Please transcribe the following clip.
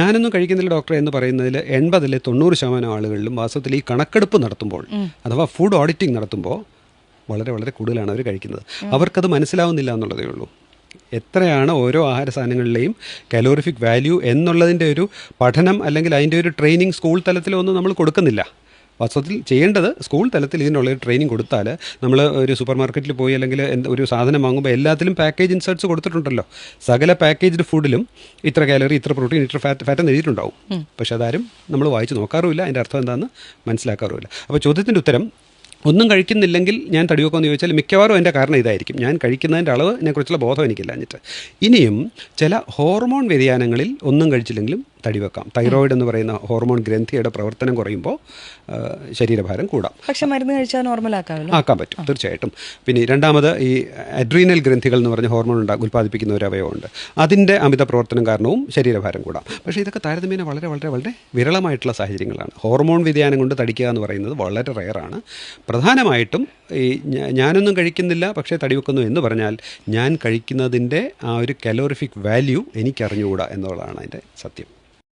ഞാനൊന്നും കഴിക്കുന്നില്ല ഡോക്ടറെ എന്ന് പറയുന്നതിൽ 80-90% ആളുകളിലും വാസ്തവത്തിൽ ഈ കണക്കെടുപ്പ് നടത്തുമ്പോൾ അഥവാ ഫുഡ് ഓഡിറ്റിംഗ് നടത്തുമ്പോൾ വളരെ വളരെ കൂടുതലാണ് അവർ കഴിക്കുന്നത്. അവർക്കത് മനസ്സിലാവുന്നില്ല എന്നുള്ളതേ ഉള്ളൂ. എത്രയാണ് ഓരോ ആഹാര സാധനങ്ങളിലെയും കലോറിഫിക് വാല്യൂ എന്നുള്ളതിൻ്റെ ഒരു പഠനം അല്ലെങ്കിൽ അതിൻ്റെ ഒരു ട്രെയിനിങ് സ്കൂൾ തലത്തിലൊന്നും നമ്മൾ കൊടുക്കുന്നില്ല. വാസ്തവത്തിൽ ചെയ്യേണ്ടത് സ്കൂൾ തലത്തിൽ ഇതിനുള്ള ട്രെയിനിങ് കൊടുത്താൽ, നമ്മൾ ഒരു സൂപ്പർ മാർക്കറ്റിൽ പോയി അല്ലെങ്കിൽ ഒരു സാധനം വാങ്ങുമ്പോൾ എല്ലാത്തിലും പാക്കേജ് ഇൻസേർട്സ് കൊടുത്തിട്ടുണ്ടല്ലോ. സകല പാക്കേജ്ഡ് ഫുഡിലും ഇത്ര കാലറി, ഇത്ര പ്രോട്ടീൻ, ഇത്ര ഫാറ്റ് എന്ന് എഴുതിയിട്ടുണ്ടാവും. പക്ഷെ അതാരും നമ്മൾ വായിച്ച് നോക്കാറുമില്ല, അതിൻ്റെ അർത്ഥം എന്താണെന്ന് മനസ്സിലാക്കാറുമില്ല. അപ്പോൾ ചോദ്യത്തിൻ്റെ ഉത്തരം, ഒന്നും കഴിക്കുന്നില്ലെങ്കിൽ ഞാൻ തടി വെക്കുമെന്ന് ചോദിച്ചാൽ മിക്കവാറും എൻ്റെ കാരണം ഇതായിരിക്കും. ഞാൻ കഴിക്കുന്നതിൻ്റെ അളവിനെക്കുറിച്ചുള്ള ബോധം എനിക്കില്ല. എന്നിട്ട് ഇനിയും ചില ഹോർമോൺ വ്യതിയാനങ്ങളിൽ ഒന്നും കഴിച്ചില്ലെങ്കിലും തടി വെക്കാം. തൈറോയിഡ് എന്ന് പറയുന്ന ഹോർമോൺ ഗ്രന്ഥിയുടെ പ്രവർത്തനം കുറയുമ്പോൾ ശരീരഭാരം കൂടാം. പക്ഷെ മരുന്ന് കഴിച്ചാൽ നോർമൽ ആക്കാൻ പറ്റും തീർച്ചയായിട്ടും. പിന്നെ രണ്ടാമത് ഈ അഡ്രീനൽ ഗ്രന്ഥികൾ എന്ന് പറഞ്ഞ ഹോർമോൺ ഉൽപ്പാദിപ്പിക്കുന്ന ഒരു അവയവമുണ്ട്. അതിൻ്റെ അമിത പ്രവർത്തനം കാരണവും ശരീരഭാരം കൂടാം. പക്ഷേ ഇതൊക്കെ താരതമ്യേന വളരെ വളരെ വളരെ വിരളമായിട്ടുള്ള സാഹചര്യങ്ങളാണ്. ഹോർമോൺ വ്യതിയാനം കൊണ്ട് തടിക്കുക എന്ന് പറയുന്നത് വളരെ റെയറാണ്. പ്രധാനമായിട്ടും ഈ ഞാനൊന്നും കഴിക്കുന്നില്ല പക്ഷേ തടി വെക്കുന്നു എന്ന് പറഞ്ഞാൽ ഞാൻ കഴിക്കുന്നതിൻ്റെ ആ ഒരു കലോറിഫിക് വാല്യൂ എനിക്കറിഞ്ഞുകൂടാ എന്നുള്ളതാണ് അതിൻ്റെ സത്യം.